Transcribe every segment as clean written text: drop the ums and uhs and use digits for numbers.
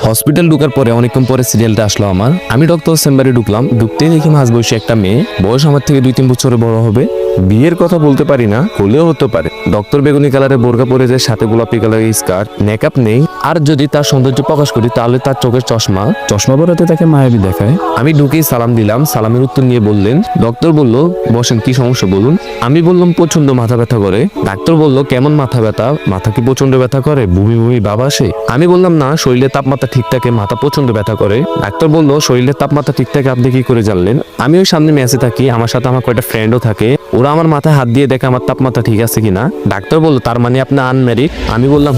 Hospital ঢুকার পরে অনেকক্ষণ পরে সিরিয়ালটা আসলো আমার। আমি ডক্টর চেম্বারে ঢুকলাম। ঢুকতেই দেখি মাঝ বয়সী একটা মেয়ে, বয়স আমার থেকে 2-3 বছরের বড় হবে। বিয়ের কথা বলতে পারি না, হলেও হতে পারে। ডক্টর বেগুনি কালারের বোরকা পরে যায়, সাথে গোলাপি কালারের স্কার্ট, মেকআপ নেই। আর যদি তার সৌন্দর্য প্রকাশ করি তাহলে তার চোখের চশমা পরাতে তাকে মায়াবী দেখায়। আমি ঢুকেই সালাম দিলাম। সালামের উত্তর নিয়ে বললেন, ডক্টর বলল বসেন, কি সমস্যা বলুন। আমি বললাম প্রচন্ড মাথা ব্যথা করে। ডাক্তার বলল কেমন মাথা ব্যথা? মাথা কি প্রচন্ড ব্যথা করে? বমি বমি ভাব আসে? আমি বললাম না, শরীরের তাপমাত্রা ঠিক থাকে, মাথা প্রচন্ড ব্যথা করে। ডাক্তার বলল শরীরের তাপমাত্রা ঠিক থাকে আপনি কি করে জানলেন? আমি ওই সামনে মেসে থাকি, আমার সাথে আমার কয়েকটা ফ্রেন্ডও থাকে। ওরা আমার মাথায় হাত দিয়ে দেখে আমার তাপমাত্রা ঠিক আছে কিনা। ডাক্তার বলল তার মানে আপনি আনম্যারিড? আমি বললাম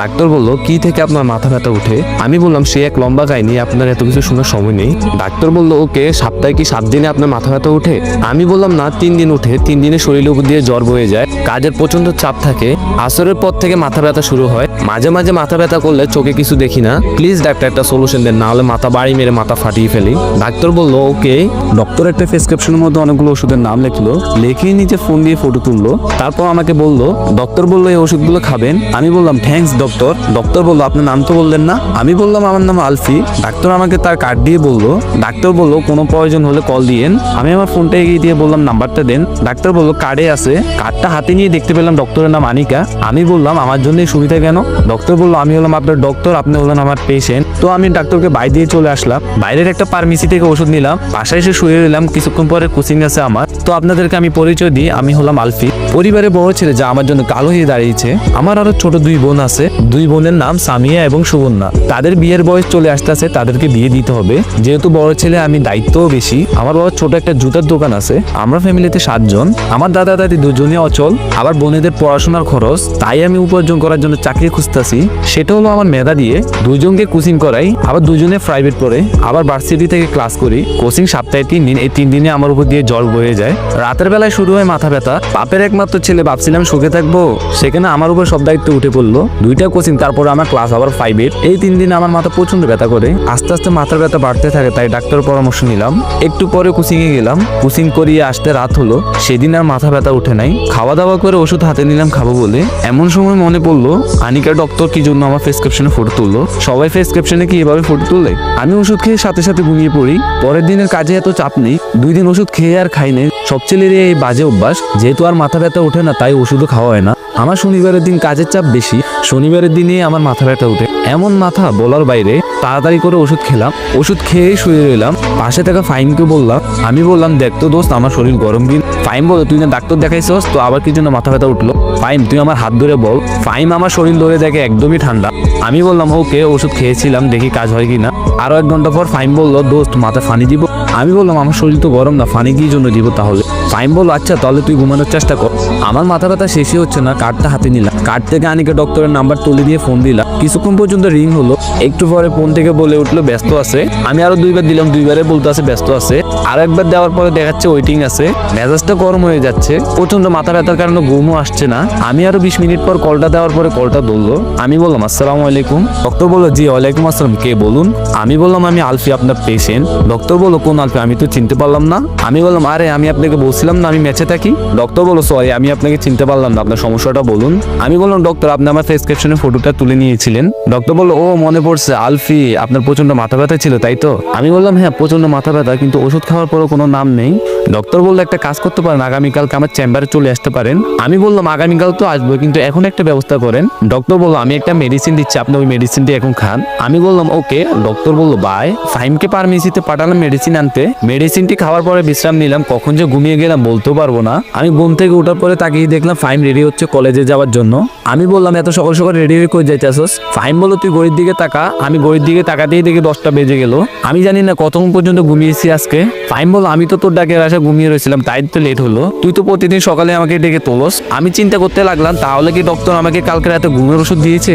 ডাক্তার বলল কি থেকে আপনার মাথা ব্যথা উঠে? আমি বললাম সে এক লম্বা কাহিনী, আপনার এত কিছু শোনার সময় নেই। ডাক্তার বলল ওকে, সপ্তাহে কি 7 দিনে আপনার মাথা ব্যথা উঠে? আমি বললাম না, 3 দিন উঠে। 3 দিনে শরীরের উপর দিয়ে জ্বর বয়ে যায়, কাজের প্রচন্ড চাপ থাকে, আসরের পর থেকে মাথা ব্যথা শুরু হয়। মাঝে মাঝে মাথা ব্যথা করলে চোখে কিছু দেখি না। প্লিজ ডাক্তার একটা সলিউশন দেন, না হলে মাথা বাড়ি মেরে মাথা ফাটিয়ে ফেলি। ডাক্তার বলল ওকে। ডক্টর একটা প্রেসক্রিপশনের মধ্যে অনেকগুলো ওষুধের নাম লিখলো, লিখে নিচে ফোন দিয়ে ফটো তুললো। তারপর আমাকে বলল, ডক্টর বললো এই ওষুধগুলো খাবেন। আমি বললাম থ্যাঙ্কস ডক্টর। ডক্টর বললো আপনার নাম তো বললেন না। আমি বললাম আমার নাম আলফি। ডাক্তার আমাকে তার কার্ড দিয়ে বললো, ডাক্তার বললো কোনো প্রয়োজন হলে কল দিয়েন। আমি আমার ফোনটা এগিয়ে দিয়ে বললাম নাম্বারটা দেন। ডাক্তার বললো কার্ডে আছে। কার্ডটা হাতে নিয়ে দেখতে পেলাম ডক্টরের নাম আনিকা। আমি বললাম আমার জন্য এই সুবিধা কেন? ডক্টর বললো আমি হলাম আপনার ডক্টর, আপনি হলেন আমার পেশেন্ট। তো আমি ডাক্তারকে বাইরে দিয়ে চলে আসলাম। বাইরের একটা ফার্মেসি থেকে ওষুধ নিলাম, বাসায় এসে শুয়ে রইলাম। কিছুক্ষণ পরে কোচিং আছে আমার। তো আপনাদেরকে আমি পরিচয় দিই, আমি হলাম আলফি, পরিবারের বড় ছেলে যা আমার জন্য কালো হয়ে দাঁড়িয়েছে। আমার আরো ছোট 2 বোন আছে। 2 বোনের নাম সামিয়া এবং সুবর্ণা। তাদের বিয়ের বয়স চলে আসতেছে, তাদেরকে বিয়ে দিতে হবে। যেহেতু বড় ছেলে আমি, দায়িত্বও বেশি। আমার বাবার ছোট একটা জুতার দোকান আছে। আমরা ফ্যামিলিতে 7 জন। আমার দাদা দাদি দুজনই অচল। আবার বোনেদের পড়াশোনার খরচ, তাই আমি উপার্জন করার জন্য চাকরি খুঁজতেছি। সেটা হলো আমার মেধা দিয়ে 2 জনকে কোচিং করাই, আবার 2 জনে প্রাইভেট পড়ে, আবার ভার্সিটি থেকে ক্লাস করি। কোচিং সপ্তাহে 3 দিন। এই 3 দিনে আমার উপর দিয়ে জ্বর বয়ে যায়। রাতের বেলায় শুরু হয় মাথা ব্যথা। বাপের একমাত্র ছেলে, ভাবছিলাম সুখে থাকবো, সেখানে আমার উপর সব দায়িত্ব উঠে পড়লো। 2টা কোচিং, তারপর আমার ক্লাস আবার 5-8। এই 3 দিনে আমার মাথা প্রচন্ড ব্যথা করে। আস্তে আস্তে মাথার ব্যথা বাড়তে থাকে, তাই ডাক্তারের পরামর্শ নিলাম। একটু পরে কোচিং এ গেলাম। কোচিং করিয়ে আসতে রাত হলো। সেদিন আর মাথা ব্যথা উঠে নাই। খাওয়া দাওয়া করে ওষুধ হাতে নিলাম খাবো বলে। এমন সময় মনে পড়লো আনিকা ডক্টর কি জন্য আমার প্রেসক্রিপশনে ফটো তুললো। সবাই প্রেসক্রিপশনে কি এভাবে ফটো তুলে? আমি ওষুধ খেয়ে সাথে সাথে ঘুমিয়ে পড়ি। পরের দিনের কাজে এত চাপ নেই। 2 দিন ওষুধ খেয়ে আর খাই নাই। সব ছেলেরই এই বাজে অভ্যাস। যেহেতু আর মাথা ব্যথা ওঠে না, তাই ওষুধও খাওয়া হয় না। আমার শনিবারের দিন কাজের চাপ বেশি। শনিবারের দিনে আমার মাথা ব্যথা উঠে, এমন মাথা বলার বাইরে। তাড়াতাড়ি করে ওষুধ খেলাম। ওষুধ খেয়ে শুয়ে রইলাম। পাশে থাকা ফাইমকে বললাম, আমি বললাম দেখ তো দোস্ত, আমার শরীর গরম দিন। ফাইম বলো তুই না ডাক্তার দেখাইছস, তো আবার কি জন্য মাথা ব্যথা উঠলো? ফাইম তুই আমার হাত ধরে বল। ফাইম আমার শরীর ধরে দেখে একদমই ঠান্ডা। আমি বললাম ওকে, ওষুধ খেয়েছিলাম, দেখি কাজ হয় কিনা। আরো 1 ঘন্টা পর ফাইম বললো, দোস্ত মাথা ফানি দিব। আমি বললাম আমার শরীর তো গরম না, ফানি কি জন্য দিব তাহলে? ফাইম বললো আচ্ছা তাহলে তুই ঘুমানোর চেষ্টা কর। আমার মাথা ব্যথা শেষই হচ্ছে না। কার্ডটা হাতে নিলাম। কার্ড থেকে আনিকা ডক্টরের নাম্বার তুলে দিয়ে ফোন দিলাম। কিছুক্ষণ পর্যন্ত রিং হলো। একটু পরে ফোন থেকে বলে উঠলো ব্যস্ত আছে। আমি আরো 2বার দিলাম, 2বারে বলতে আছে ব্যস্ত আছে। আর একবার দেওয়ার পরে দেখাচ্ছে ওয়েটিং আছে। মেজাজটা গরম হয়ে যাচ্ছে। প্রচন্ড মাথা ব্যথার কারণে ঘুমও আসছে না। আমি আরো 20 মিনিট পর কলটা দেওয়ার পরে কলটা ধরলো। আমি বললাম আসসালামু আলাইকুম। ডক্টর বললো জি ওয়ালাইকুম আসসালাম, কে বলুন? আমি বললাম আমি আলফি, আপনার পেশেন্ট। ডক্টর বললো কোন আলফি? আমি তো চিনতে পারলাম না। আমি বললাম আরে আমি আপনাকে বলছিলাম না আমি ম্যাচে থাকি। ডক্টর বললো সরি, আমি আপনাকে চিনতে পারলাম না, আপনার সমস্যাটা বলুন। আমি বললাম ডক্টর আপনি আমার প্রেসক্রিপশনে ফটোটা তুলে নিয়েছিলেন। ডক্টর বললো ও মনে পড়ছে, আলফি আপনার প্রচন্ড মাথা ব্যথা ছিল তাই তো? আমি বললাম হ্যাঁ প্রচন্ড মাথা ব্যথা, কিন্তু ওষুধ খাওয়ার পরও কোনো নাম নেই। ডক্টর বললো একটা কাজ করতে পারেন, আগামীকালকে আমার চেম্বারে চলে আসতে পারেন। আমি বললাম আগামীকাল তো আসবো, কিন্তু এখন একটা ব্যবস্থা করেন। ডক্টর বললো আমি একটা মেডিসিন দিচ্ছি, আপনি ওই মেডিসিনটি এখন খান। আমি বললাম ওকে। ডক্টর বললো বাই। ফাইমকে ফার্মেসিতে পাঠালাম মেডিসিন আনতে। মেডিসিনটি খাওয়ার পরে বিশ্রাম নিলাম। কখন যে ঘুমিয়ে গেলাম বলতেও পারবো না। আমি ঘুম থেকে ওঠার পরে তাকিয়ে দেখলাম ফাইম রেডি হচ্ছে কলেজে যাওয়ার জন্য। আমি বললাম এত সকাল সকাল রেডি হয়ে কই যাইতেছস? ফাইম বললো তুই ঘড়ির দিকে তাকা। আমি ঘড়ির দিকে তাকাতেই দেখি 10টা বেজে গেল। আমি জানি না কতক্ষণ পর্যন্ত ঘুমিয়েছি আজকে। ফাইম বললো আমি তো তোর ডাকের আশা ঘুমিয়ে রয়েছিলাম, তাই তো লেট হলো। তুই তো প্রতিদিন সকালে আমাকে ডেকে তোলস। আমি চিন্তা করতে লাগলাম তাহলে কি ডক্টর আমাকে কালকে রাতে ঘুমের ওষুধ দিয়েছে?